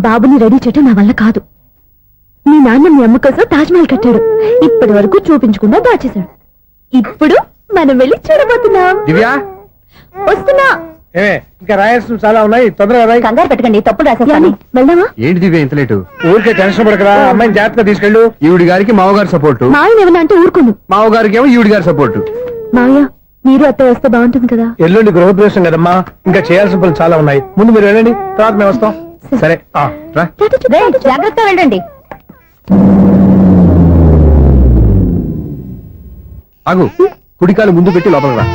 బాబుని రెడీ చేయటం నా వల్ల కాదు. మీ నాన్న మీ అమ్మ కోసం తాజ్మహల్ కట్టాడు. ఇప్పటి వరకు చూపించకుండా దాచేశాడు. ఇప్పుడు మనం వెళ్ళి చూడబోతున్నాం. దివ్యా వస్తున్నా. ఇంకా రాయాల్సిన చాలా ఉన్నాయి, తొందరగా కంగారు పెట్టకండి, తప్పుడు రాసేస్తాను. వెళ్దామా? ఏంటి దివ్య ఇంత లేటు? ఊరికే టెన్షన్ పడకరా, అమ్మాయిని జాగ్రత్తగా తీసుకెళ్ళు. ఈవిడి గారికి మావగారు సపోర్టు, మాయన ఏమన్నా అంటే ఊరుకోను. మావగారికి ఏమో ఈవిడి గారి సపోర్టు. మాయ మీరు అత్త వస్తే బాగుంటుంది కదా. ఎల్లుండి గృహప్రవేశం కదమ్మా, ఇంకా చేయాల్సిన పనులు చాలా ఉన్నాయి. ముందు మీరు వెళ్ళండి, తర్వాత మేము వస్తాం. సరే జాగ్రత్తగా వెళ్ళండి. ఆగు, కుడికాలు ముందు పెట్టి లోపలికి రా.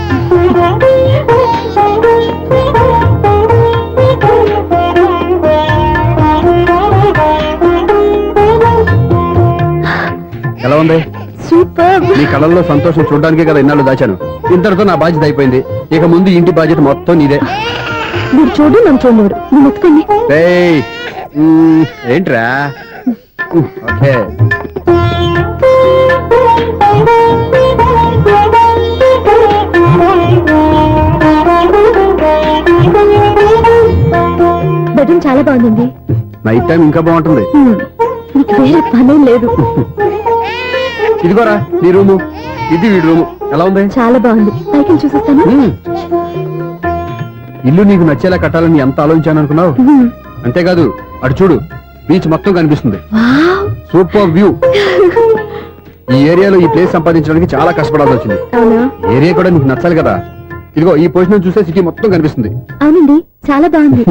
ఎలా ఉంది? సూపర్. నీ కళ్ళల్లో సంతోషం చూడడానికే కదా ఇన్నాళ్ళు దాచాను. ఇంతటితో నా బాధ్యత అయిపోయింది. ఇక ముందు ఇంటి బాధ్యత మొత్తం నీదే. మీరు చూడు, నన్ను చూడలేడు. నువ్వు ఎత్తుకోండి. ఏంట్రా? ఓకే. బెడ్రూమ్ చాలా బాగుంది. నైట్ టైం ఇంకా బాగుంటుంది. నీకు వేరే పని లేదు. ఇదిగోరా నీ రూము, ఇది వీడి రూము. ఎలా ఉంది? చాలా బాగుంది. పైకి చూసేస్తాను. ఇల్లు నీకు నచ్చేలా కట్టాలని ఎంత ఆలోచించాను అనుకున్నావు? అంతేకాదు, అటు చూడు, బీచ్ మొత్తం కనిపిస్తుంది. Super view. ఈ ఏరియాలో ఈ ప్లేస్ సంపాదించడానికి చాలా కష్టపడాల్సి వచ్చింది. ఏరియా కూడా నీకు నచ్చాలి కదా. ఇదిగో ఈ పొజిషన్ చూస్తే సిటీ మొత్తం కనిపిస్తుంది. అవునండి, చాలా బాగుంది.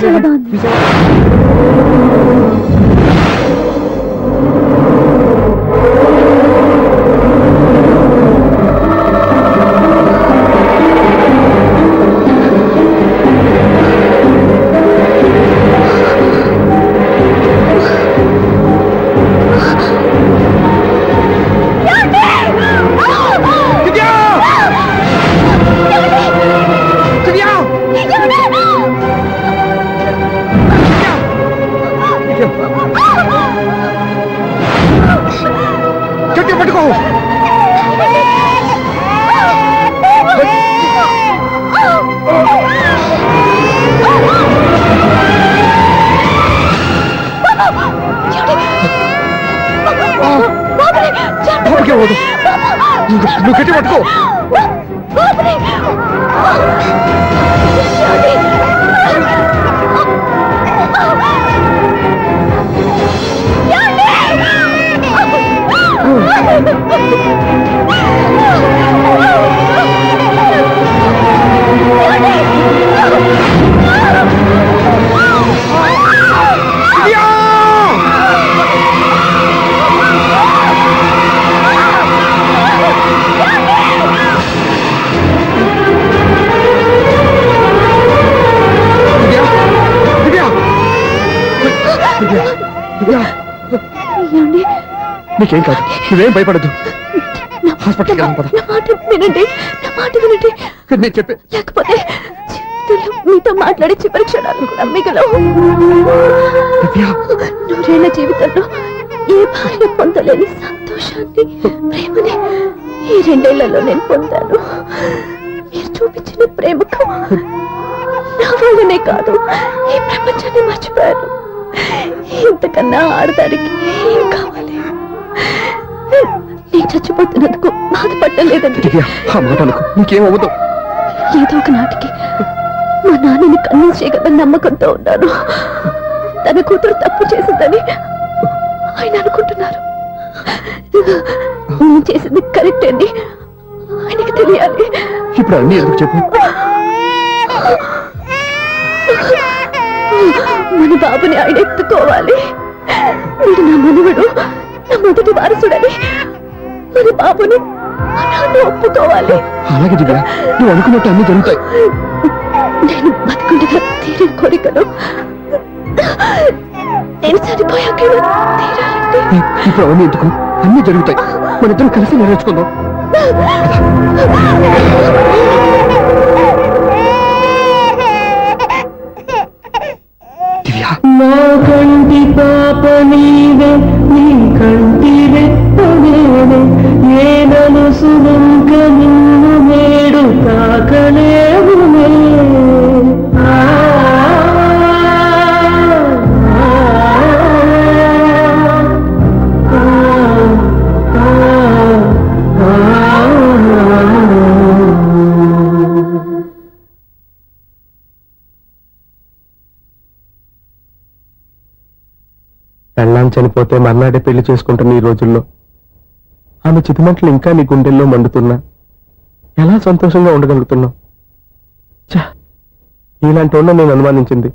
చాలా బాగుంది. పట్టుకో. నువ్వు గట్టి పట్టుకో. నీకేం కాదు, నువ్వేం భయపడద్దు. హాస్పిటల్కి వినండి, నా మాట వినండి. నేను చెప్పే, లేకపోతే మీతో మాట్లాడే చివరి క్షణాలు కూడా మిగలవు. నూరేళ్ల జీవితంలో ఏ భార్య పొందలేని సంతోషాన్ని, ప్రేమని ఈ 2 ఏళ్లలో నేను పొందాను. మీరు చూపించిన ప్రేమకు నా వల్లనే కాదు, ఈ ప్రపంచాన్ని మర్చిపోయాను. ఇంతకన్నా ఆడదానికి ఏం కావాలి? నేను చచ్చిపోతున్నందుకు బాధపడలేదండి. నీకేమవుతావు? ఏదో ఒక నాటికి మా నాన్నని కన్విన్స్ చేయగల నమ్మకంతో ఉన్నాను. తన కూతురు తప్పు చేసిందని ఆయన అనుకుంటున్నారు. నేను చేసింది కరెక్ట్ అని ఆయనకి తెలియాలి. ఇప్పుడు అన్ని ఎందుకు చెప్పు? మన బాబుని ఆయన ఎత్తుకోవాలి. వీడు నా మనవడు, నా మొదటి వారసుడని మన బాబుని ఒప్పుకోవాలి. అలాగే దివ్య, నువ్వు అనుకున్నట్టు అన్ని జరుగుతాయి. నేను బతుకుండగా తీరిన కోరికలు నేను చనిపోయాక తీరాలంటే ఇప్పుడు అవన్నీ ఎందుకు? అన్ని జరుగుతాయి, మన ఇద్దరం కలిసి నెరవేర్చుకుందాం. నా కంటి పాప నీవే, నీ కంటి రెప్పనేనే, ఏనను సుమంక నిన్ను నేడు తాకలేవునే. పెళ్ళాం చనిపోతే మర్నాడే పెళ్లి చేసుకుంటున్న ఈ రోజుల్లో ఆమె చితిమంటలు ఇంకా నీ గుండెల్లో మండుతున్నా ఎలా సంతోషంగా ఉండగలుగుతున్నావు? ఛా, ఇలాంటి ఉన్న నేను అనుమానించింది.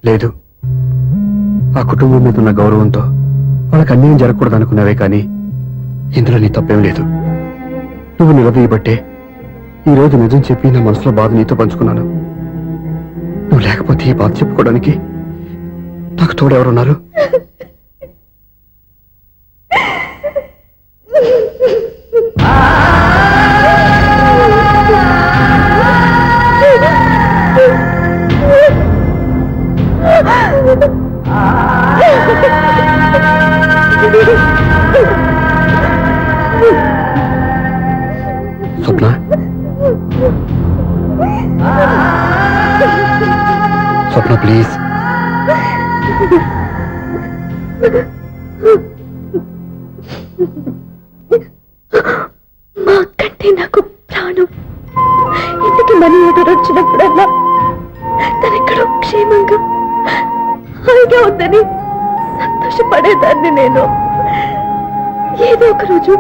లేదు, ఆ కుటుంబం మీద ఉన్న గౌరవంతో వాళ్ళకి అన్యాయం జరగకూడదు అనుకున్నావే కానీ ఇందులో నీ తప్పేం లేదు. నువ్వు నిలదీయబట్టే ఈ రోజు నిజం చెప్పి నా మనసులో బాధ నీతో పంచుకున్నాను. నువ్వు లేకపోతే ఈ బాధ చెప్పుకోవడానికి నాకు తోడెవరున్నారు? స్వప్న, స్వప్న ప్లీజ్. మా అక్కంటే నాకు ప్రాణం. ఇంటికి మనీ ఆర్డర్ వచ్చినప్పుడల్లా తనెక్కడో క్షేమంగా హాయిగా ఉందని సంతోషపడేదాన్ని నేను. ఏదో ఒక రోజు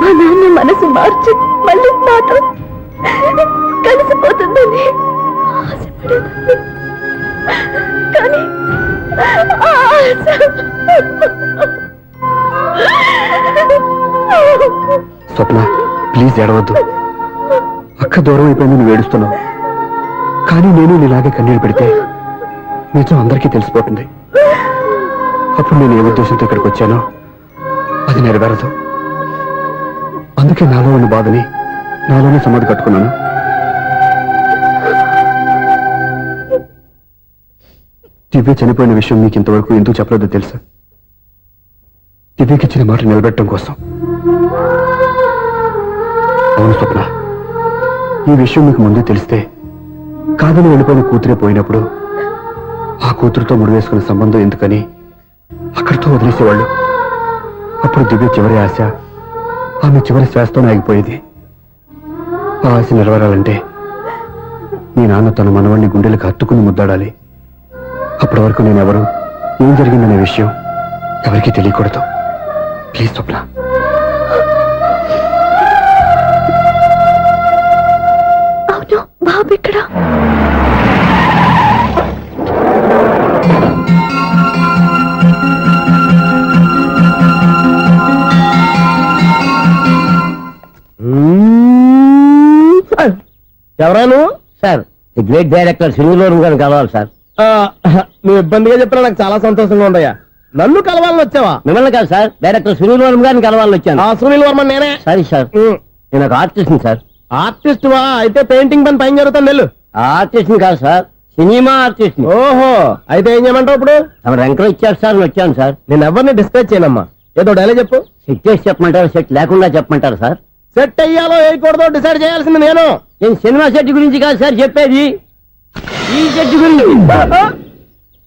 మా నాన్న మనసు మార్చి మళ్ళీ నాతో కలిసిపోతుందని ఆశపడేదాన్ని. కానీ ఆ ఆశ స్వప్న ప్లీజ్ ఏడవద్దు. అక్క దూరం అయిపోయింది, నువ్వు ఏడుస్తున్నావు. కానీ నేను నీలాగే కన్నీళ్ళు పెడితే నిజం అందరికీ తెలిసిపోతుంది. అప్పుడు నేను ఏ ఉద్దేశంతో ఇక్కడికి వచ్చానో అది నెరవేరదు. అందుకే నాలో ఉన్న బాధని నాలోనే సమాధి కట్టుకున్నాను. దివ్య చనిపోయిన విషయం మీకు ఇంతవరకు ఎందుకు చెప్పలేదో తెలుసా? దివ్యకి ఇచ్చిన మాట నిలబెట్టడం కోసం. అవును స్వప్న, ఈ విషయం మీకు ముందే తెలిస్తే కాదని వెళ్ళిపోయిన కూతురే పోయినప్పుడు ఆ కూతురుతో ముడివేసుకున్న సంబంధం ఎందుకని అక్కడితో వదిలేసేవాళ్ళు. అప్పుడు దివ్య చివరి ఆశ ఆమె చివరి శ్వాసతోనే ఆగిపోయేది. ఆ ఆశ నెరవేరాలంటే మీ నాన్న తన మనవణ్ణి గుండెలకు హత్తుకుని ముద్దాడాలి. అప్పటి వరకు నేను ఎవరు, ఏం జరిగిందనే విషయం ఎవరికీ తెలియకూడదు. ప్లీజ్ స్వప్న. అవును, బాబు ఇక్కడ. ఎవరాను? Sir the great director Srinivasam గారిని కలవాలి సార్. నువ్వు ఇబ్బందిగా చెప్పినా నాకు చాలా సంతోషంగా ఉందయ్యా. నన్ను కలవాలని వచ్చావా? మిమ్మల్ని కాదు సార్, డైరెక్టర్ శ్రీనివాసం గారిని కలవాలని వచ్చాను. సునీల్ వర్మ నేనే. సారీ సార్, నేను ఒక ఆర్టిస్ట్ సార్. ఆర్టిస్ట్ వా? అయితే పెయింటింగ్ పని పైన జరుగుతాను వెళ్ళు. ఆర్టిస్ట్ కాదు సార్, సినిమా ఆర్టిస్ట్. ఓహో, అయితే ఏం చేయమంటావు ఇప్పుడు? తమ ఎంకరేజ్ ఇచ్చారు సార్, వచ్చాను సార్. నేను ఎవరిని డిస్కస్ చేయనమ్మా. ఏదో డైలాగ్ చెప్పు. సెట్ చేసి చెప్పమంటారు, సెట్ లేకుండా చెప్పమంటారు సార్? సెట్ అయ్యాలో వేయకూడదో డిసైడ్ చేయాల్సింది నేను. నేను సినిమా సెట్ గురించి కాదు సార్ చెప్పేది, ఈ సెట్ గురించి.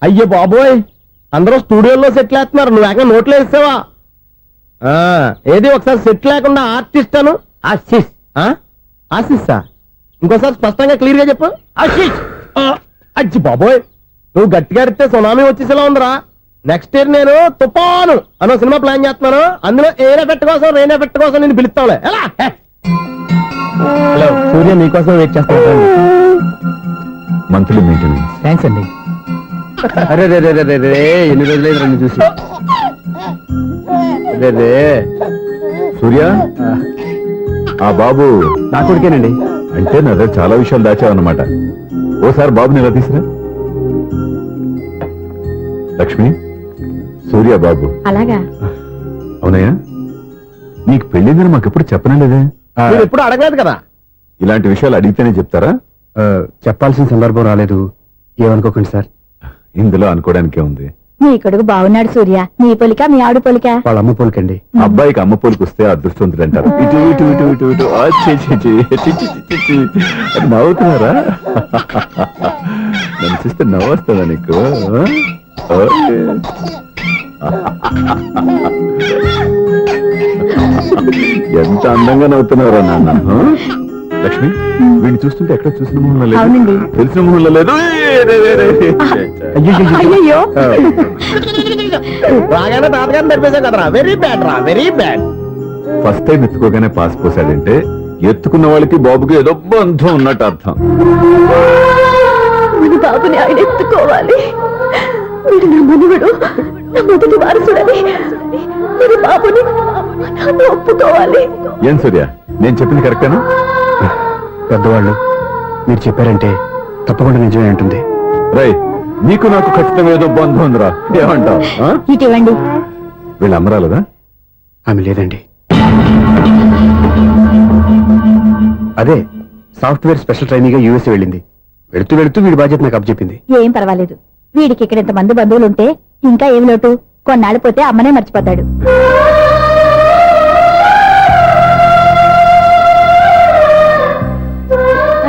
అయ్యో బాబోయ్, అందరూ స్టూడియోలో సెట్ లేస్తున్నారు, నువ్వు ఏకంగా నోట్లో వేస్తావా? ఏది ఒకసారి సెట్ లేకుండా ఆర్టిస్ట్ అను. ఆశిష్. ఆశిస్సా? ఇంకోసారి స్పష్టంగా క్లియర్ గా చెప్పు. ఆశిష్. అజ్జి బాబోయ్, నువ్వు గట్టిగా అడితే సునామీ వచ్చేసేలా ఉందిరా. నెక్స్ట్ ఇయర్ నేను తుఫాను అనో సినిమా ప్లాన్ చేస్తున్నాను. అందులో ఎయిర్ ఎఫెక్ట్ కోసం, రెయిన్ ఎఫెక్ట్ కోసం నేను పిలుస్తావులే. ఎలా? హలో సూర్య, నీకోసం వెయిట్ చేస్తాను. Monthly maintenance. థ్యాంక్స్ అండి. అరే రే రే రే రే రే, ఎన్ని రోజులైంది రండి చూసి. రే రే, సూర్య, ఆ బాబు నా కొడుకేనండి. అంటే నా దగ్గర చాలా విషయాలు దాచావన్నమాట. ఓసారి బాబుని ఇలా తీసురా. లక్ష్మి, సూర్య బాబు. అలాగా? అవునయ్యా, నీకు పెళ్ళిందని మాకెప్పుడు చెప్పనలేదే. మీరు ఎప్పుడు అడగలేదు కదా. ఇలాంటి విషయాలు అడిగితేనే చెప్తారా? చెప్పాల్సిన సందర్భం రాలేదు, ఏమనుకోకండి సార్. ఇందులో అనుకోవడానికే ఉంది. నీ కొడుకు బాగున్నాడు సూర్య. నీ పొలిక మీ ఆడు పొలిక? వాళ్ళ అమ్మ పోలికండి. అబ్బాయికి అమ్మ పోలికి వస్తే అదృష్టవంతుడు అంటారు. ఇటు ఇటు ఇటు ఇటు ఇటు ఆ, ఛీ, ఛీ, ఛీ, ఛీ, ఛీ, ఛీ, ఛీ. అది నవ్వుతున్నారా? నన్ను చూస్తే నవ్వు వస్తుందా నీకు? ఓకే. ఎంత అందంగా నవ్వుతున్నారా నాన్న. లక్ష్మి వీడిని చూస్తుంటే ఎక్కడ చూసిన మొహంలో లేదు అవునండి. తెలిసిన మొహంలో లేదు అయ్యయ్యో బాగానే తాతగారిని తెరిపేశాం కదరా, వెరీ బ్యాడ్ రా, వెరీ బ్యాడ్. ఫస్ట్ టైం ఎత్తుకోగానే పాస్ పోసాడంటే ఎత్తుకున్న వాళ్ళకి బాబుకి ఏదో బంధం ఉన్నట్టు అర్థం. మన బాబుని ఆయన ఎత్తుకోవాలి. వీడు నా మనవడు, నా మొదటి వారసుడని మన బాబుని మా నాన్న ఒప్పుకోవాలి. ఏం సూర్య, నేను చెప్పింది కరెక్టేనా? పెద్దవాళ్ళు మీరు చెప్పారంటే తప్పకుండా నిజమే ఉంటుంది. రై, నీకు నాకు ఖచ్చితంగా ఏదో బంధం ఉందిరా, ఏమంటావు? ఇటువంటి వీళ్ళు అమ్మరాలదా? ఆమె లేదండి. అదే సాఫ్ట్వేర్ స్పెషల్ ట్రైనింగ్ గా యూఎస్ వెళ్ళింది. వెళుతూ వెళుతూ వీడి బాధ్యత నాకు అప్పచెప్పింది. ఏం పర్వాలేదు. వీడికి ఇక్కడ ఇంతమంది బంధువులు ఉంటే ఇంకా ఏం లోటు. కొన్నాళ్ళు పోతే అమ్మనే మర్చిపోతాడు.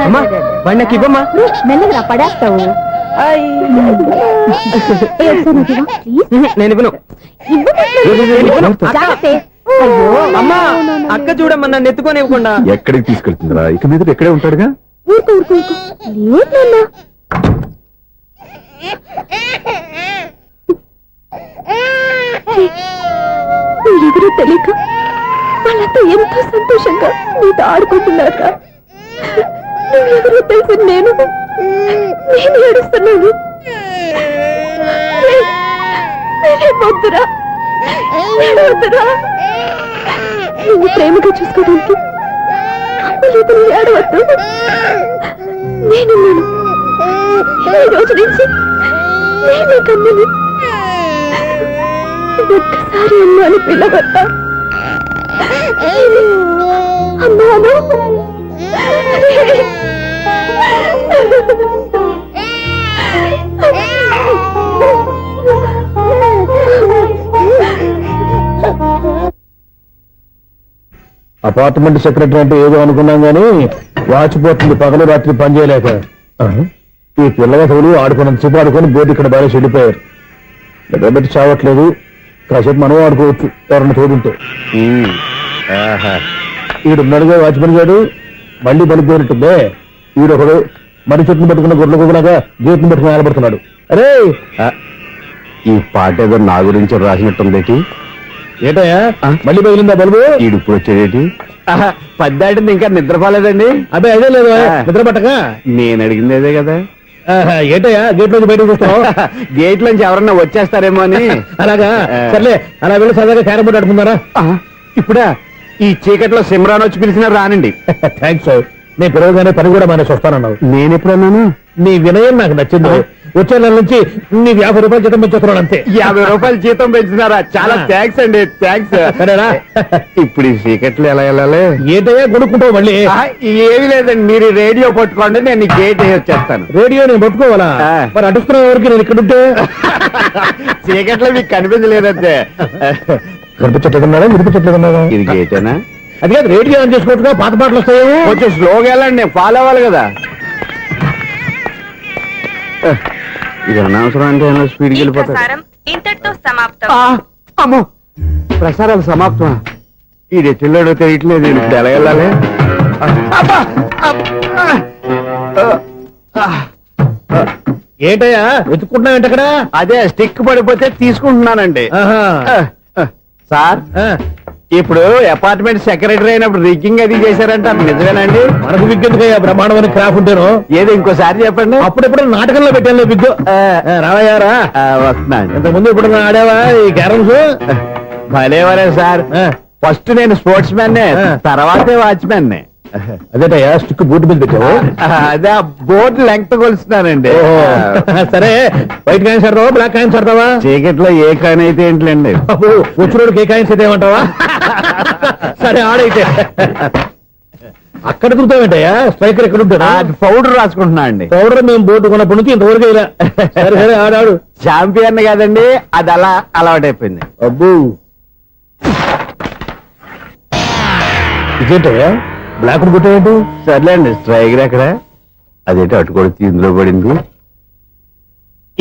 అమ్మా, వాడిని నాకు ఇవ్వమ్మా. మెల్లగా పడేస్తావు. నేను ఇవ్వను. అమ్మా, అక్క చూడమ్మా, నన్ను ఎత్తుకొని ఇవ్వకుండా. ఎక్కడికి తీసుకెళ్తుందిరా? ఇక మీద ఎక్కడే ఉంటాడుగా. మీరెవరూ తెలియక వాళ్ళంతా ఎంతో సంతోషంగా మీతో ఆడుకుంటున్నారా? నువ్వెవరో తెలిసి నేను ఏడుస్తున్నాను. వద్దురా, వద్దురా. నువ్వు ప్రేమగా చూసుకోవడానికి అమ్మలేదు, ఏడవద్దు. నేనున్నాను. ఈ రోజు నుంచి నేనే కన్నని. ఒక్కసారి అమ్మాను పిల్లవద్దా? అమ్మాను. అపార్ట్మెంట్ సెక్రటరీ అంటే ఏదో అనుకున్నాం గానీ వాచిపోతుంది పగలు రాత్రి పని చేయలేక. ఈ పిల్లగతులు ఆడుకున్నంత సేపు ఆడుకొని బోర్డు ఇక్కడ బాగా చెడిపోయారు. నిద్రబెట్టి చావట్లేదు. కాసేపు మనం ఆడుకోవచ్చు ఎవరన్నా తోడుంటే. ఈడున్నాడుగా వాచ్మెన్ గారు, మళ్ళీ బలిపోయినట్టుందే. ఈడొకడు మరి చెట్టును పెట్టుకున్న గొడ్ల గుబలాగా గేట్ను పెట్టుకుని నిలబడుతున్నాడు. అరే, ఈ పాట ఏదో నా గురించి రాసినట్టుంది. ఏటయ్యా మళ్ళీ పగిలిందా బల్బు? ఈడు ఇప్పుడు వచ్చేదేటి? పద్దాటింది ఇంకా నిద్రపోలేదండి. అబ్బాయి అదే లేదు నిద్ర పట్టక. నేను అడిగింది అదే కదా. ఏటయ్యా గేట్ నుంచి బయటకు చూస్తావు? గేట్ లోంచి ఎవరన్నా వచ్చేస్తారేమో అని. అలాగా, సర్లే అలా వెళ్ళి సరదాగా క్యారం బోర్డు ఆడుకుందారా? ఇప్పుడా? ఈ చీకట్లో సిమ్రాన్ వచ్చి పిలిచినా రానండి. థ్యాంక్స్. నేను పిలవగానే పని కూడా మానేసి వస్తానన్నావు. నేను ఎప్పుడన్నాను? నీ వినయం నాకు నచ్చింది. వచ్చే నెల నుంచి నీ 50 రూపాయలు జీతం పెంచుతున్నాను అంతే. 50 రూపాయలు జీతం పెంచినారా? చాలా థ్యాంక్స్ అండి, థ్యాంక్స్. సరేనా? ఇప్పుడు ఈ చీకట్లు ఎలా వెళ్ళాలి? ఏంటయ్యా కొనుక్కుంటావు మళ్ళీ? ఏమీ లేదండి, మీరు రేడియో పట్టుకోండి, నేను గేట్ వేసి వచ్చేస్తాను. రేడియో నేను పట్టుకోవాలా? మరి అడుస్తున్న వరకు నేను ఇక్కడ ఉంటే చీకట్లో మీకు కనిపించలేదంటే. కనిపించట్లేదన్నాడా వినిపించట్లేదన్నాడా? ఇది గేటేనా? అది కాదు, రేడియో ఆన్ చేసుకోవచ్చుగా, పాత పాటలు వస్తాయేమో. కొంచెం స్లోగా వెళ్ళండి, నేను ఫాలో అవ్వాలి కదా. ఇది అనవసరం అంటే స్పీడ్కి వెళ్ళిపోతాడు. ఇంతటితో సమాప్తం. అమ్మో, ప్రసారాలు సమాప్తం. ఈ రెట్టిల్లోడో తెలియట్లేదు, నేను ఇప్పుడు ఎలా వెళ్ళాలి? ఏంటయ్యా వెతుక్కుంటున్నావు ఏంటి అక్కడ? అదే స్టిక్ పడిపోతే తీసుకుంటున్నానండి. సార్, ఇప్పుడు అపార్ట్మెంట్ సెక్రటరీ అయినప్పుడు రిగ్గింగ్ అది చేశారంట, నిజమేనండి? మనకు విగ్గెందుకయ్యా బ్రహ్మాండమైన క్రాఫ్ ఉంటాను. ఏదో ఇంకోసారి చెప్పండి. అప్పుడెప్పుడు నాటకంలో పెట్టాను విగ్గు. రావయ్యారా? వస్తున్నాను. ఇంతకుముందు ఇప్పుడు ఆడావా ఈ క్యారమ్స్? భలేవరే సార్. ఫస్ట్ నేను స్పోర్ట్స్ మ్యాన్, తర్వాతే వాచ్మెన్. అదేటయ్యా స్టిక్ బూట్ మీద పెట్టావు? అదే బోర్డు లెంగ్త్ కొలుస్తున్నానండి. సరే, వైట్ కాయిన్స్ ఆడతావా బ్లాక్ కాయిన్స్ ఆడతావా? చీకట్లో ఏ కాయిన్ అయితే ఏంటండి? వచ్చినోడికి ఏ కాయిన్స్ అయితే ఏమంటావా? సరే ఆడైతే. అక్కడ తిరుగుతావేంటయ్యా? స్ట్రైకర్ ఎక్కడ ఉంటాడా? పౌడర్ రాసుకుంటున్నా అండి. పౌడర్ మేము బోర్డు కొన్నప్పటి నుంచి ఇంతవరకు ఇలా. సరే సరే ఆడాడు. చాంపియన్ కాదండి, అది అలా అలవాటైపోయింది. అబ్బు, ఇదేంటయ్యా బ్లాక్ కొట్టాడు? సర్లేండి, స్ట్రైకర్ ఎక్కడ? అదేంటి అటుకొడితే ఇందులో పడింది.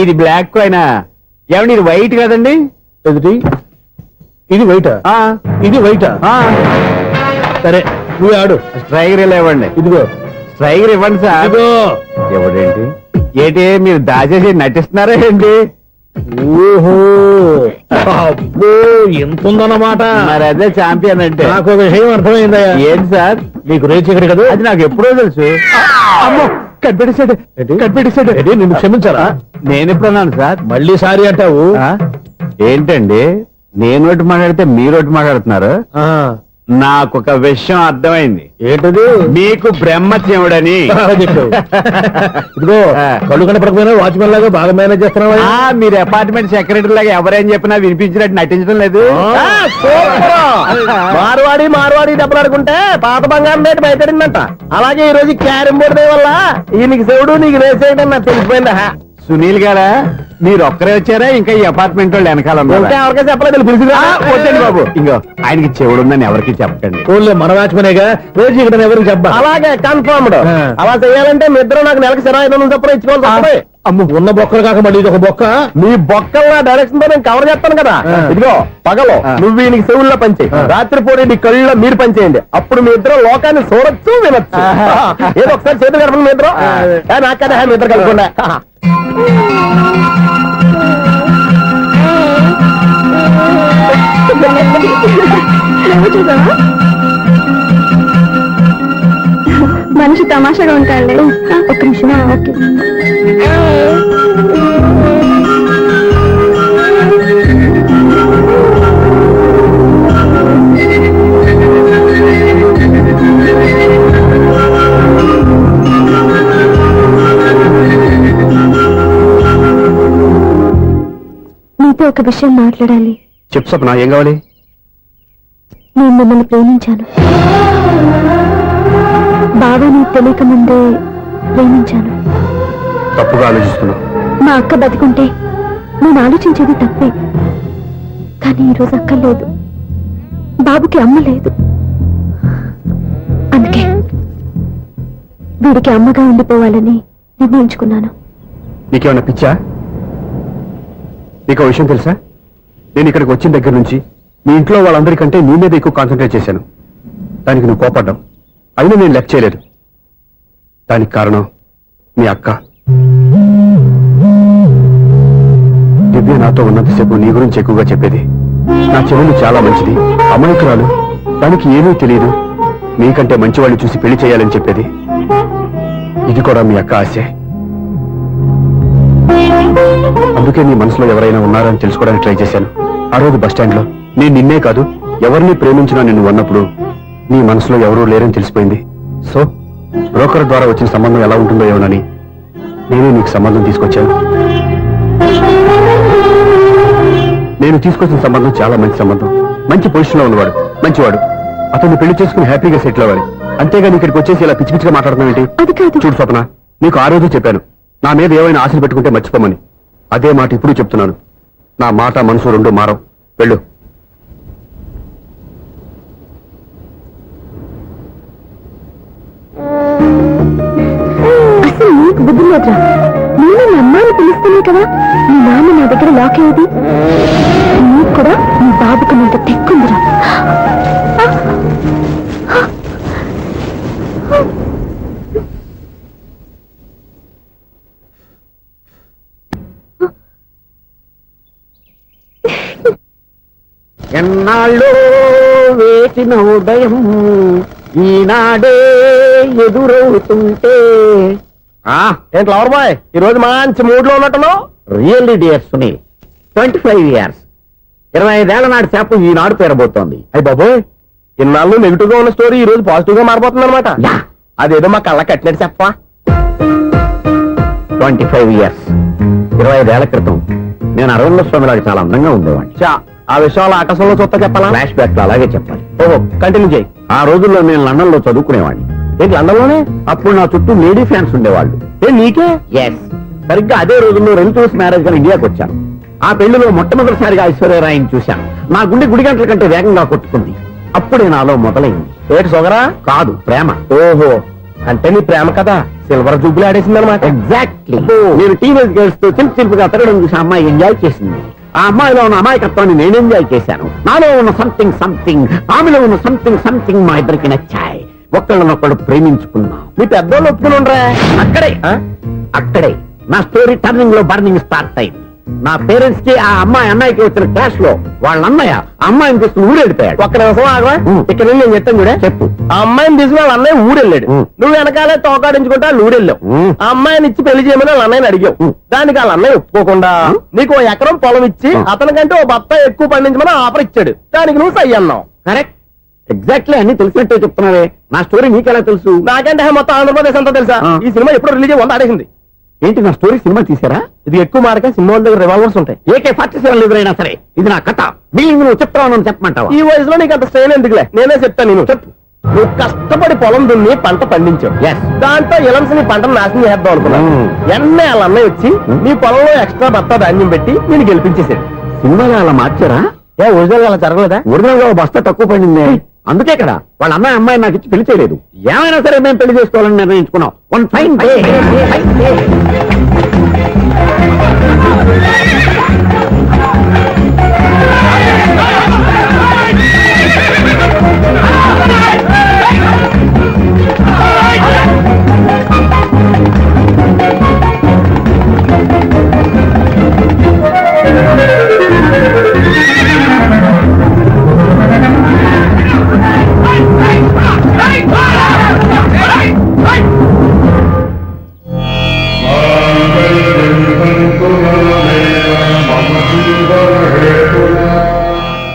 ఇది బ్లాక్ కాయినా? ఏమండి ఇది వైట్ కదండి? ఎదుటి ఇది వైటా? ఇది వైటా? సరే నువ్వు ఆడు. స్ట్రైగర్ ఇలా ఇవ్వండి. ఇదిగో స్ట్రైగర్ ఇవ్వండి సార్. ఇదిగో. ఎవడేంటి ఏంటి మీరు దాచేసి నటిస్తున్నారా ఏంటి? ఓహో అబ్బో ఎంత ఉందన్నమాట. మరి అదే ఛాంపియన్ అంటే. నాకు ఒక విషయం అర్థమైందయ్యా. ఏంటి సార్? నీకు రేచి ఇక్కడ కదా. అది నాకు ఎప్పుడో తెలుసు. అమ్మో కనిపెట్టేశాడు. కనిపెట్టేశాడు. నిన్ను క్షమించారా? నేను ఎప్పుడన్నాను సార్? మళ్ళీ సారీ అంటావు. ఆ? ఏంటండి నేను ఒకటి మాట్లాడితే మీరు ఒకటి మాట్లాడుతున్నారు. ఆ, నాకు ఒక విషయం అర్థమైంది. ఏంటది? మీకు బ్రహ్మత్యముడని. చెప్పావు. ఇదిగో కళ్ళు కనపడకపోయినా వాచ్మెన్ లాగా బాగా మేనేజ్ చేస్తున్నావా? మీరు అపార్ట్మెంట్ సెక్రటరీ లాగా ఎవరేం చెప్పినా వినిపించినట్టు నటించడం లేదు. మార్వాడి దెబ్బలాడుకుంటే పాత బంగారం రేటు బయటడిందంట. అలాగే ఈ రోజు క్యారం బోర్డు వల్ల ఈయనకి శివుడు నీకు రేసేయడం నాకు తెలిసిపోయిందా? సునీల్ గారా మీరు ఒక్కరే వచ్చారా ఇంకా ఈ అపార్ట్మెంట్ వాళ్ళు వెనకాల ఉన్నారా? ఇంకా ఎవరికీ చెప్పలేదు పిలిచిరా. వద్దండి బాబు. ఇంకో ఆయనకి చెవుడుందని ఎవరికి చెప్పకండి. ఓన్లీ మన వాచ్మనేగా రోజు ఇక్కడ ఎవరికి చెప్పా. అలాగే కన్ఫర్మ్డ్. అలా చేయాలంటే మీ ఇద్దరు నాకు నెలకు 25,000 చొప్పున ఇచ్చుకోవాలి. అమ్మ ఉన్న బొక్కలు కాక మళ్ళీ ఇది ఒక బొక్క. నీ బొక్కల డైరెక్షన్ తో నేను కవర్ చేస్తాను కదా. ఇదిగో పగలో నువ్వు ఈయనకి చెవుల్లో పంచే, రాత్రి పూట నీ కళ్ళలో మీరు పనిచేయండి. అప్పుడు మీ ఇద్దరు లోకాన్ని చూడొచ్చు వినొచ్చు. ఏదో ఒకసారి చేతులు కలపండి మీ ఇద్దరు. నాకు కదా మీ ఇద్దరు కలపకుండా. మనిషి తమాషాగా ఉంటాడు. ఒక నిమిషం. ఓకే. నీతో ఒక విషయం మాట్లాడాలి. చెప్పు సప్న, ఏం కావాలి? నేను మిమ్మల్ని ప్రేమించాను. బాగా నీకు తెలియక ముందే ప్రేమించాను. తప్పుగా ఆలోచిస్తున్నావు. మా అక్క బతికుంటే నేను ఆలోచించేది తప్పే. కానీ ఈరోజు అక్క లేదు, బాబుకి అమ్మ లేదు. అందుకే వీడికి అమ్మగా ఉండిపోవాలని నిర్ణయించుకున్నాను. నీకేమన్నా పిచ్చా? నీకు విషయం తెలుసా? నేను ఇక్కడికి వచ్చిన దగ్గర నుంచి మీ ఇంట్లో వాళ్ళందరికంటే నీ మీద ఎక్కువ కాన్సన్ట్రేట్ చేశాను. దానికి నువ్వు కోపడ్డావు. అయినా నేను లెక్క చేయలేదు. దానికి కారణం మీ అక్క. దివ్య నాతో ఉన్నంతసేపు నీ గురించి ఎక్కువగా చెప్పేది. నా చెల్లెలు చాలా మంచిది, అమాయకురాలు, దానికి ఏమీ తెలియదు, మీకంటే మంచివాళ్ళు చూసి పెళ్లి చేయాలని చెప్పేది. ఇది కూడా మీ అక్క ఆశే. అందుకే నీ మనసులో ఎవరైనా ఉన్నారని తెలుసుకోవడానికి ట్రై చేశాను. ఆ రోజు బస్టాండ్ లో నేను నిన్నే కాదు ఎవరిని ప్రేమించినా నిన్ను ఉన్నప్పుడు నీ మనసులో ఎవరూ లేరని తెలిసిపోయింది. సో బ్రోకర్ ద్వారా వచ్చిన సంబంధం ఎలా ఉంటుందో ఏమోనని నేనే నీకు సంబంధం తీసుకొచ్చాను. నేను తీసుకొచ్చిన సంబంధం చాలా మంచి సంబంధం. మంచి పొజిషన్ లో ఉన్నవాడు, మంచివాడు. అతన్ని పెళ్లి చేసుకుని హ్యాపీగా సెటిల్ అవ్వాలి. అంతేగాని ఇక్కడికి వచ్చేసి ఇలా పిచ్చి పిచ్చిగా మాట్లాడతాం ఏంటి? చూడు స్వప్న, నీకు ఆ రోజు చెప్పాను నా మీద ఏమైనా ఆశలు పెట్టుకుంటే మర్చిపోమని. అదే మాట ఇప్పుడు చెప్తున్నాను. నా మాట మనసు రెండు మారవు. వెళ్ళు. అసలు నీకు బుద్ధి లేదురా. నేను మీ అమ్మాయిని పిలుస్తానే కదా మీ నాన్న నా దగ్గర లాక్ అయ్యేది. నీకు కూడా నీ బాబుకు నీకు తెక్కుందిరా. ఎన్నాళ్ళు వేసిన ఉదయం ఈనాడే ఎదురవుతుంటే. ఏంటి లవర్ బాయ్, ఈ రోజు మంచి మూడ్ లో ఉన్నట్టున్నావు. రియల్లీ డియర్ సునీల్, 25 years 25 ఏళ్ల నాటి చేప ఈనాడు పేరబోతోంది. అయ్యి బాబోయ్, ఇన్నాళ్ళు నెగిటివ్ గా ఉన్న స్టోరీ ఈ రోజు పాజిటివ్ గా మారిపోతుంది అనమాట. యా. అదేదో మా కళ్ళ కట్టినట్టు చెప్పా. 25 years 25 ఏళ్ల క్రితం నేను అరవింద స్వామిలాగా చాలా అందంగా ఉండేవాడిని. చా, ఆ విషయాలు ఆకాశంలో చూస్తా చెప్పాలా? ఫ్లాష్ బ్యాక్ లో అలాగే చెప్పాలి. ఓహో, కంటిన్యూ చేయి. ఆ రోజుల్లో నేను లండన్ లో చదువుకునేవాడిని. ఏంటి లండన్ లోనే? అప్పుడు నా చుట్టూ లేడీ ఫ్యాన్స్ ఉండేవాళ్ళు. నీకే? ఎస్, సరిగ్గా అదే రోజుల్లో రిలేటివ్స్ మ్యారేజ్ గా ఇండియాకి వచ్చాను. ఆ పెళ్లిలో మొట్టమొదటిసారిగా ఐశ్వర్యరాయని చూశాను. నా గుండె గుడి గంటల కంటే వేగంగా కొట్టుకుంది. అప్పుడే నాలో మొదలైంది. ఏటి సొగరా? కాదు, ప్రేమ. ఓహో, అంటే నీ ప్రేమ కదా సిల్వర్ జూబ్లీ ఆడేసింది అనమాట. ఎగ్జాక్ట్లీ. నేను టీనేజ్ గర్ల్స్ తో చిలుపుగా తిరగడం చూసి అమ్మాయి ఎంజాయ్ చేసింది. ఆ అమ్మాయిలో ఉన్న అమాయకత్వాన్ని నేను ఎంజాయ్ చేశాను. నాలో ఉన్న సంథింగ్ ఆమెలో ఉన్న సంథింగ్ మా ఇద్దరికి నచ్చాయి. ఒకళ్ళనొక్కడు ప్రేమించుకున్నాం. మీ పెద్దోళ్ళు ఒప్పుకుని ఉండరా? అక్కడే నా స్టోరీ టర్నింగ్ లో బర్నింగ్ స్టార్ట్ అయింది. నా పేరెంట్స్ కి ఆ అమ్మాయి అన్నయ్యకి వచ్చిన క్లాష్ లో వాళ్ళ అన్నయ్య అమ్మాయిని తీసుకుని ఊరెళ్ళిపోయాడు. ఒక్క నిమిషం ఆగవా? ఇక్కడ నేను చెప్తాను కూడా. చెప్పు. ఆ అమ్మాయిని తీసుకుని వాళ్ళ అన్నయ్య ఊరెళ్ళాడు. నువ్వు వెనకాలే తోకాడించుకుంటా ఊరెళ్ళావు. ఆ అమ్మాయిని ఇచ్చి పెళ్లి చేయమని వాళ్ళ అన్నయ్యని అడిగావు. దానికి వాళ్ళ అన్నయ్య ఒప్పుకోకుండా నీకు 1 ఎకరం పొలం ఇచ్చి అతనికంటే 1 బత్త ఎక్కువ పండించమని ఆఫర్ ఇచ్చాడు. దానికి నువ్వు సై అన్నావు. కరెక్ట్, ఎగ్జాక్ట్లీ అన్ని తెలిసినట్టే చెప్తున్నావే. నా స్టోరీ నీకెలా తెలుసు? నాకంటే మొత్తం ఆంధ్రప్రదేశ్ అంతా తెలుసా? ఈ సినిమా ఎప్పుడు రిలీజ్ 100 ఆడేసింది. ఏంటి, నా స్టోరీ సినిమా తీసారా? ఇది ఎక్కువ మార్కే సినిమా వాళ్ళ దగ్గర రివాల్వర్స్ ఉంటాయి. AK-47 ఎదురైనా సరే ఇది నా కథ. బిల్డింగ్ నువ్వు చెప్తావు చెప్పమంటావా? ఈ వయసులో నీకు అంత స్ట్రెయిన్ ఎందుకులే, నేనే చెప్తాను. నేను చెప్పు. నువ్వు కష్టపడి పొలం దున్ని పంట పండించావు. Yes. దాంతో ఇలమ్స్ నీ పంటను నాశనం చేద్దాం అనుకున్నావు. ఎన్నే వాళ్ళ అన్నయ్య వచ్చి నీ పొలంలో ఎక్స్ట్రా బత్తా ధాన్యం పెట్టి నేను గెలిపించేసాడు. సినిమాలో అలా మార్చారా? ఒరిజినల్ అలా జరగలేదా? ఒరిజినల్ గా బస్తా తక్కువ పడింది. అందుకే కదా వాళ్ళ అమ్మాయి అమ్మాయి నాకు ఇచ్చి పెళ్లి చేయలేదు. ఏమైనా సరే మేము పెళ్లి చేసుకోవాలని నిర్ణయించుకున్నాం. One fine day.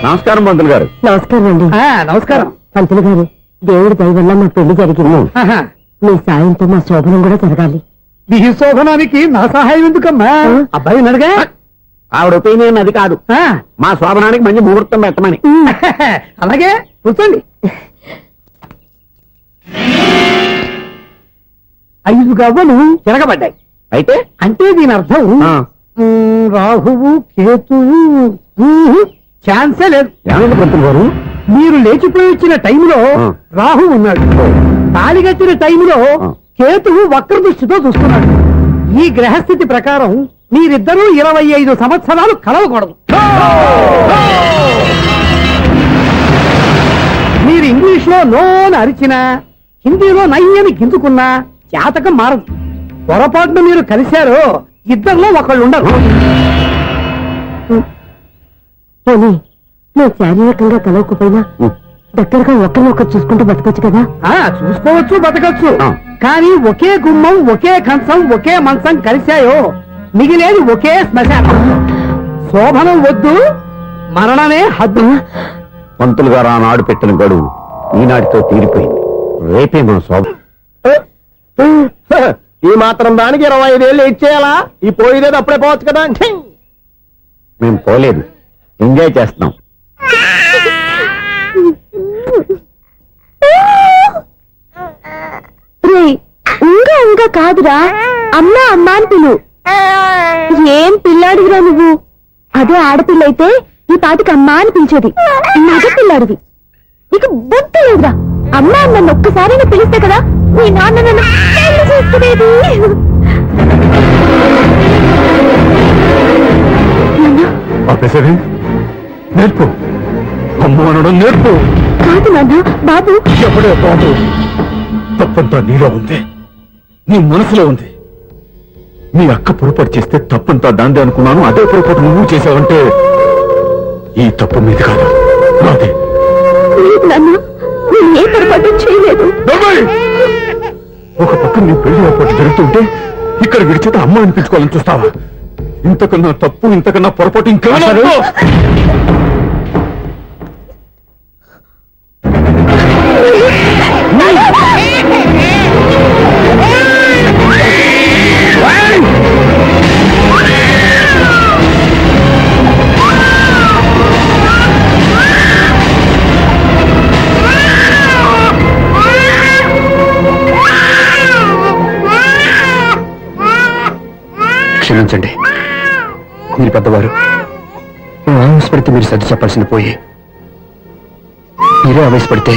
నమస్కారం పంతులు గారు. నమస్కారం అండి. నమస్కారం. పంతులు గారు, దేవుడి దయ వల్ల మా పెళ్లి జరిగింది. మీ సాయంతో మా శోభనం కూడా జరగాలి. ఈ శోభనానికి నా సహాయం ఎందుకమ్మా? అబ్బాయి నడగా ఆవిడ ఒపీనియన్ అది కాదు. మా శోభనానికి మంచి ముహూర్తం పెట్టమని. అలాగే కూర్చోండి. 5 గవ్వలు తిరగబడ్డాయి. అయితే అంటే దీని అర్థం రాహువు కేతువు ఛాన్సే లేదు. ఏమైంది పంతులు గారు? మీరు లేచిపోయి వచ్చిన టైంలో రాహు ఉన్నాడు. తాళిగట్టిన టైంలో కేతువు వక్ర దృష్టితో చూస్తున్నాడు. ఈ గ్రహస్థితి ప్రకారం మీరిద్దరూ 25 సంవత్సరాలు కలవకూడదు. మీరు ఇంగ్లీష్ లో నోని అరిచినా, హిందీలో నయ్యని గింజుకున్నా జాతకం మారదు. పొరపాటున మీరు కలిశారో ఇద్దరిలో ఒకళ్ళు ఉండరు. పోనీ మేము శారీరకంగా కలవకపోయినా దగ్గరగా ఒకరినొకరు చూసుకుంటూ బతకొచ్చు కదా? చూసుకోవచ్చు, బతకచ్చు. కానీ ఒకే గుమ్మం, ఒకే కంచం, ఒకే మంచం కలిశాయో మిగిలేది ఒకే శ్మశానం. శోభనం వద్దు, మరణమే హద్దు. పంతులు గారు ఆనాడు పెట్టిన గడువు ఈనాటితో తీరిపోయింది. రేపే మన శోభ. ఈ మాత్రం దానికి 25 ఏళ్ళు ఇచ్చేయాలా? ఈ పోయేదేది అప్పుడే పోవచ్చు కదా. మేము పోలేదు, ఎంజాయ్ చేస్తున్నాం. ఇంకా ఇంకా కాదురా, అమ్మా అమ్మా అని పిలు. ఏం పిల్లాడివిరా నువ్వు? అదే ఆడపిల్ల అయితే ఈ పాటికి అమ్మా అని పిలిచేది. మగ పిల్లాడివి, నీకు బుద్ధి లేదురా. అమ్మా నన్ను ఒక్కసారైనా పిలిస్తే కదా మీ నాన్న నన్ను పెళ్లి చేసుకునేది. నేర్పు, అమ్మ అనడం నేర్పు. కాదు నాన్న, బాబు. ఎప్పుడే బాబు, తప్పంతా నీలో ఉంది, నీ మనసులో ఉంది. నీ అక్క పొరపాటు చేస్తే తప్పంతా దాందే అనుకున్నాను. అదే పొరపాటు నువ్వు చేసావంటే ఈ తప్పు మీది కాదు, నాదే. లేదు నాన్న, నేను ఏ పొరపాటు చేయలేదు. ఒక పక్క నీ పెళ్లి ఏర్పాటు జరుగుతుంటే ఇక్కడ విడిచేత అమ్మ అనిపించుకోవాలని చూస్తావా? ఇంతకన్నా తప్పు, ఇంతకన్నా పొరపాటు ఇంకేమన్నా? క్షమించండి, మీరు పెద్దవారు. నేను ఆవేశపడితే మీరు సర్ది చెప్పాల్సింది పోయి మీరే ఆవేశపడితే.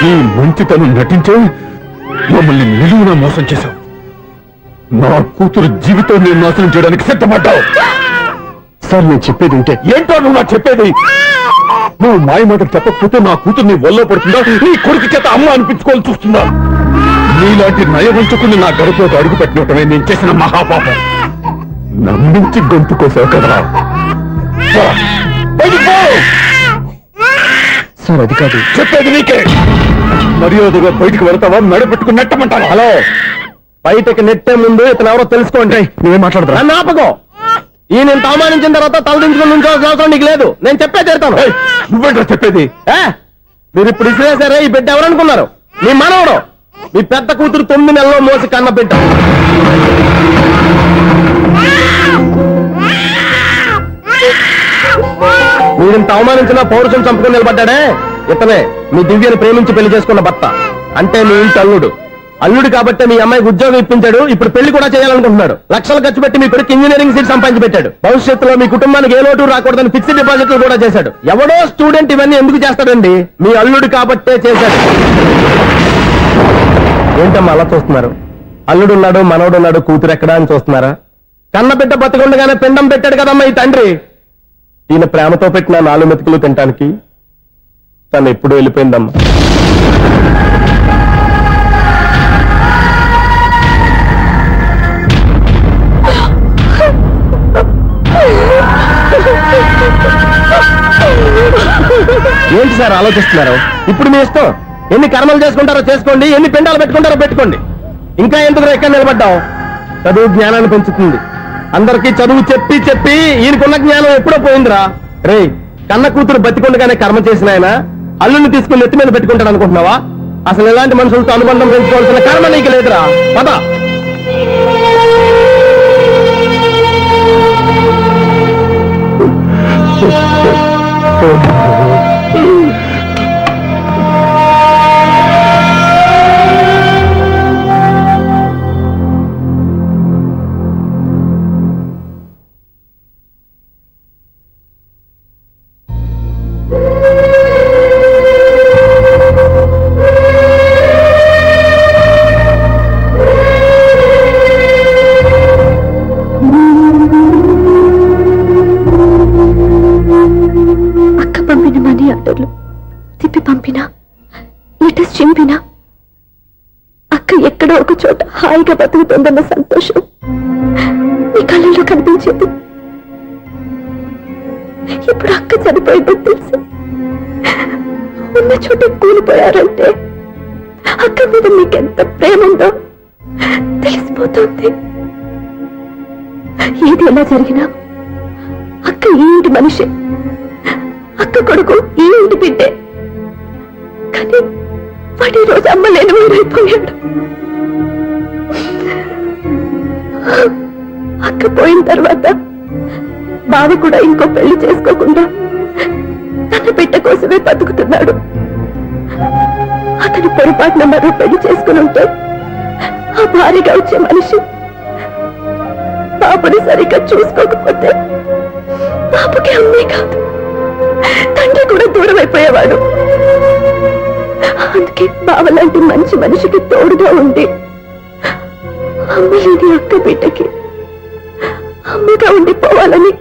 ఈ మంచితనం నటించే మమ్మల్ని నిలువునా మోసం చేశావు. నా కూతురు జీవితం నేను నాశనం చేయడానికి సిద్ధపడ్డావు. సార్, నేను చెప్పేది ఉంటే. ఏంటో నువ్వు నాకు చెప్పేది? నువ్వు మాయ మాట చెప్పకపోతే నా కూతురు నీ వల్ల పడుతుందా నీ కొడుకు చేత అమ్మ అనిపించుకోవాలని చూస్తుందా నీలాంటి నయవంచుకుని నా గడపలోకి అడుగు పెట్టినటమే నేను చేసిన మహాపాపం నమ్మించి గొంతు కోసావు కదా పో. బయటికి పో. సార్ అది కాదు. చెప్పేది నీకే మర్యాదగా బయటికి వెళ్తావా నడపెట్టుకుని నెట్టమంటావా హలో, బయటకు నెట్టే ముందు ఇతను ఎవరో తెలుసుకోండి. నువ్వేం మాట్లాడతా నన్ను ఆపకో. ఈ నేను అవమానించిన తర్వాత తలదించుకుని నుంచోవాల్సిన అవసరం నీకు లేదు. నేను చెప్పే తీరుతాను. నువ్వేంటో చెప్పేది మీరు ఇప్పుడు ఇసిరేసారే, ఈ బిడ్డ ఎవరనుకున్నారు? మీ మనవడు, మీ పెద్ద కూతురు 9 నెలల్లో మోసి కన్న బిడ్డ. మీరింత అవమానించిన పౌరుషం చంపుకుని నిలబడ్డాడే ఇతనే మీ దివ్యను ప్రేమించి పెళ్లి చేసుకున్న భర్త. అంటే మీ ఇంటి అల్లుడు. అల్లుడు కాబట్టి మీ అమ్మాయికి ఉద్యోగం ఇప్పించాడు. ఇప్పుడు పెళ్లి కూడా చేయాలనుకుంటున్నాడు. లక్షలు ఖర్చు పెట్టి మీ కొడుకు ఇంజనీరింగ్ సీట్ సంపాదించి పెట్టాడు. భవిష్యత్తులో మీ కుటుంబానికి ఏ లోటు రాకూడదని ఫిక్స్డ్ డిపాజిట్లు కూడా చేశాడు. ఎవడో స్టూడెంట్ ఇవన్నీ ఎందుకు చేస్తాడండి? మీ అల్లుడు కాబట్టే చేశాడు. ఏంటమ్మా అలా చూస్తున్నారు? అల్లుడున్నాడు, మనవడున్నాడు, కూతురు ఎక్కడా అని చూస్తున్నారా? కన్న బిడ్డ బతికుండగానే పిండం పెట్టాడు కదమ్మా ఈ తండ్రి. ఈయన ప్రేమతో పెట్టిన 4 మెతుకులు తినటానికి తను ఎప్పుడు వెళ్ళిపోయిందమ్మా. ఏంటి సార్ ఆలోచిస్తున్నారు? ఇప్పుడు మీ ఇష్టం. ఎన్ని కర్మలు చేసుకుంటారో చేసుకోండి, ఎన్ని పిండాలు పెట్టుకుంటారో పెట్టుకోండి. ఇంకా ఎందుకు ఎక్కడ నిలబడ్డావు? చదువు జ్ఞానాన్ని పెంచుతుంది. అందరికీ చదువు చెప్పి చెప్పి ఈయనకున్న జ్ఞానం ఎప్పుడో పోయిందిరా. రే, కన్న కూతురు బతికొండగానే కర్మ చేసిన ఆయన అల్లుని తీసుకుని ఎత్తి మీద పెట్టుకుంటాడు అనుకుంటున్నావా? అసలు ఎలాంటి మనుషులతో అనుబంధం పెంచుకోవాల్సిన కర్మ నీకు లేదురా. పద. తిప్పి పంపినా, లెటర్స్ చింపినా అక్క ఎక్కడో ఒక చోట హాయిగా బతుకుతుందన్న సంతోషం నీ కళ్ళల్లో కనిపించేది. ఇప్పుడు అక్క చనిపోయిందో తెలిసి ఉన్న చోట కూలిపోయారంటే అక్క మీద నీకెంత ప్రేమ ఉందో తెలిసిపోతుంది. ఏది ఎలా జరిగినా అక్క ఈ ఇంటి మనిషి, అక్క కొడుకు ఈ ఇంటి బిడ్డే. కానీ వాడి రోజు అమ్మ లేని వీరైపోయాడు. అక్క పోయిన తర్వాత బావ కూడా ఇంకో పెళ్లి చేసుకోకుండా తన బిడ్డ కోసమే బతుకుతున్నాడు. అతను పొరపాటున మరో పెళ్లి చేసుకుని ఉంటే ఆ భారీగా వచ్చే మనిషి పాపని సరిగ్గా చూసుకోకపోతే పాపకి అమ్మే కాదు తండ్రి కూడా దూరం అయిపోయేవాడు. అందుకే బావలాంటి మంచి మనిషికి తోడుగా ఉండి అమ్మ లేని అక్క బిడ్డకి అమ్మగా ఉండిపోవాలని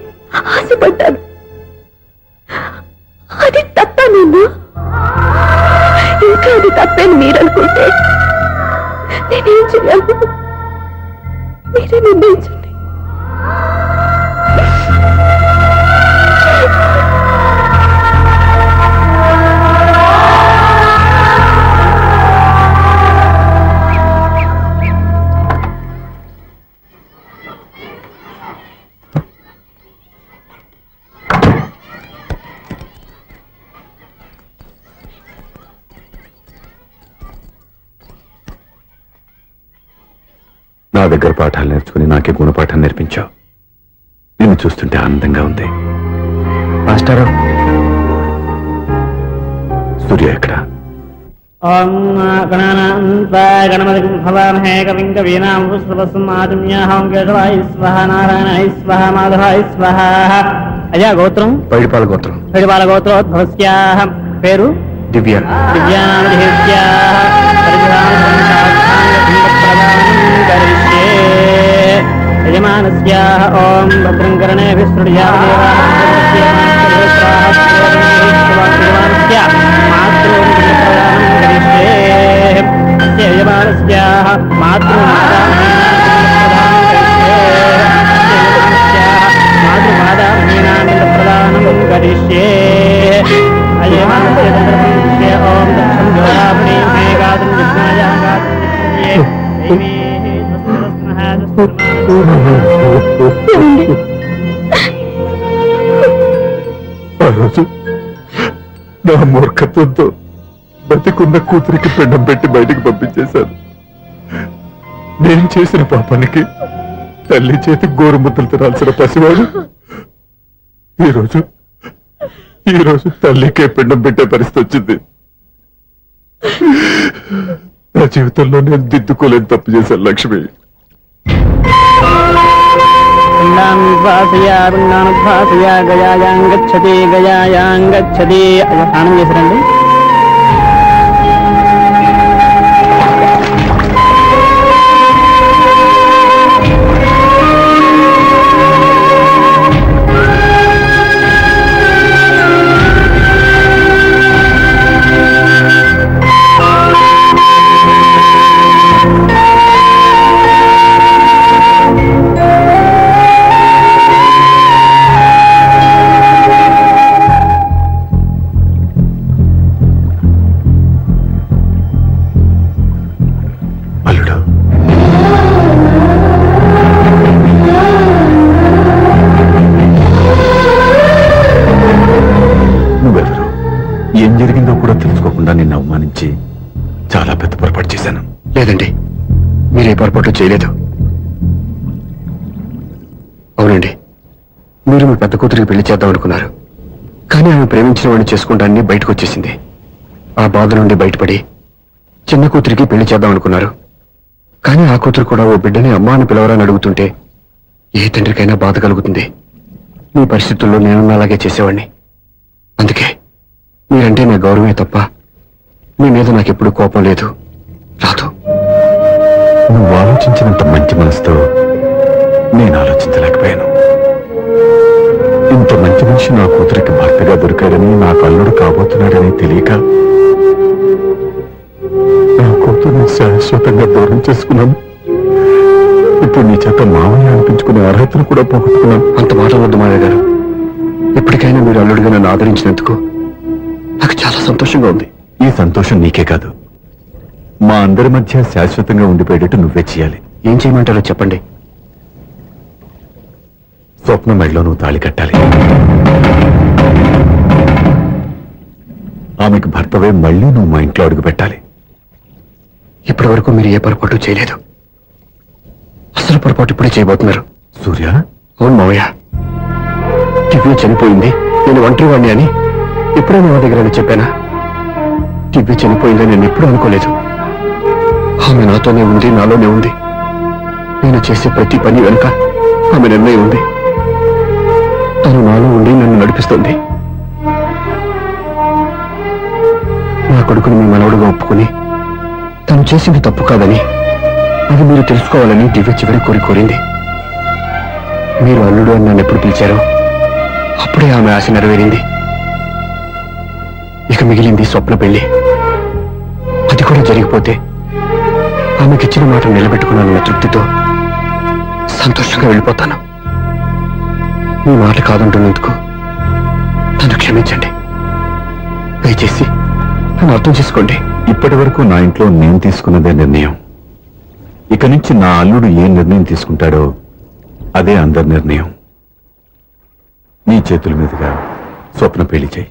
ఆశపడ్డాను. అది తప్ప నేను ఇంకా అది తప్పని మీరనుకుంటే నేనేం చేయాలి? మీరే నిర్ణయించండి. నా దగ్గర పాఠాలు నేర్చుకుని నాకే గుణపాఠం నేర్పించావు. నిన్ను చూస్తుంటే ఆనందంగా ఉంది. మాస్టారు, సూర్య ఎక్కడ? ఓం గణపతి భవామహే కవిం కవీనాం పుష్పవస్మాతుమ్యాహం కేశవాయ స్వహ నారాయణాయ స్వహ మాధవాయ స్వహ. అయ్యా గోత్రం? పైడిపాల గోత్రం. పైడిపాల గోత్రోద్భవస్యాః. పేరు? దివ్య. యజమానస్యాః ఓం భద్రం కర్ణేభిః శృణుయామ దేవాః యజమానస్యాః మాతృమాతామహీనాం ప్రదానం కరిష్యే అయమానస్య సందర్భంస్య ఓం దక్షం జ్వాలాపణి మే గాతుం జిజ్ఞాయా గాతుం జిజ్ఞాయే దైవీ ఆ రోజు నా మూర్ఖత్వంతో బతికున్న కూతురికి పిండం పెట్టి బయటికి పంపించేశాను. నేను చేసిన పాపానికి తల్లి చేతి గోరుముద్దలు తినాల్సిన పసివాడు ఈ రోజు తల్లికే పిండం పెట్టే పరిస్థితి వచ్చింది. నా జీవితంలో నేను దిద్దుకోలేని తప్పు చేశాను లక్ష్మి. పిండానుద్వాసయ గయాయాంగచ్చతి గయాయాంగచ్చతి స్నానం చేశారండి. అల్లుడు, నువ్వెవరు? ఏం జరిగిందో కూడా తెలుసుకోకుండా నిన్ను అవమానించి చాలా పెద్ద పొరపాటు చేశాను. లేదండి, మీరే పొరపాటు చేయలేదు. అవునండి, మీరు మీ పెద్ద కూతురికి పెళ్లి చేద్దాం అనుకున్నారు. కానీ ఆమె ప్రేమించిన వాడిని చేసుకుంటానని బయటకు వచ్చేసింది. ఆ బాధ నుండి బయటపడి చిన్న కూతురికి పెళ్లి చేద్దాం అనుకున్నారు. కానీ ఆ కూతురు కూడా ఓ బిడ్డని అమ్మా అని పిలవరని అడుగుతుంటే ఏ తండ్రికైనా బాధ కలుగుతుంది. మీ పరిస్థితుల్లో నేను అలాగే చేసేవాడిని. అందుకే మీరంటే నా గౌరవమే తప్ప మీ మీద నాకెప్పుడు కోపం లేదు, రాదు. నువ్వు ఆలోచించినంత మంచి మనసుతో నేను ఆలోచించలేకపోయాను. ఇంత మంచి మనిషి నా కూతురికి భర్తగా దొరికాడని, నాకు అల్లుడు కాబోతున్నాడని తెలియక నా కూతుర్ని శాశ్వతంగా దూరం చేసుకున్నాను. ఇప్పుడు నీ చేత మామయ్య అనిపించుకునే అర్హతను కూడా పోగొట్టుకున్నాను. అంత మాట వద్దు మావయ్య గారు. ఎప్పటికైనా మీరు అల్లుడిగా నన్ను ఆదరించినందుకు నాకు చాలా సంతోషంగా ఉంది. ఈ సంతోషం నీకే కాదు, మా అందరి మధ్య శాశ్వతంగా ఉండిపోయేటట్టు నువ్వే చేయాలి. ఏం చేయమంటారో చెప్పండి. స్వప్న మెడలో నువ్వు తాళి కట్టాలి. ఆమెకు భర్తవే మళ్ళీ నువ్వు మా ఇంట్లో అడుగు పెట్టాలి. ఇప్పటి వరకు మీరు ఏ పొరపాటు చేయలేదు. అసలు పొరపాటు ఇప్పుడే చేయబోతున్నారు. సూర్య, అవును మావయ్య, దివ్య చనిపోయింది, నేను ఒంటరి వాడిని అని ఎప్పుడైనా మా దగ్గర చెప్పానా? దివ్య చనిపోయిందని నేను ఎప్పుడూ అనుకోలేదు. ఆమె నాతోనే ఉంది, నాలోనే ఉంది. నేను చేసే ప్రతి పని వెనుక ఆమె నిర్ణయం ఉంది. తను నాలో ఉండి నన్ను నడిపిస్తుంది. నా కొడుకుని మీ మనవడుగా ఒప్పుకుని తను చేసింది తప్పు కాదని, అది మీరు తెలుసుకోవాలని దివ్య చివరి కోరింది. మీరు అల్లుడు అని నన్ను ఎప్పుడు పిలిచారో అప్పుడే ఆమె ఆశ నెరవేరింది. ఇక మిగిలింది స్వప్న పెళ్లి. అది కూడా జరిగిపోతే ఆమెకిచ్చిన మాట నిలబెట్టుకున్నానన్న తృప్తితో సంతోషంగా వెళ్ళిపోతాను. మీ మాట కాదంటున్నందుకు నన్ను క్షమించండి. దయచేసి నన్ను అర్థం చేసుకోండి. ఇప్పటి వరకు నా ఇంట్లో నేను తీసుకున్నదే నిర్ణయం. ఇక నుంచి నా అల్లుడు ఏ నిర్ణయం తీసుకుంటాడో అదే అందరి నిర్ణయం. నీ చేతుల మీదుగా స్వప్న పెళ్లి చేయి.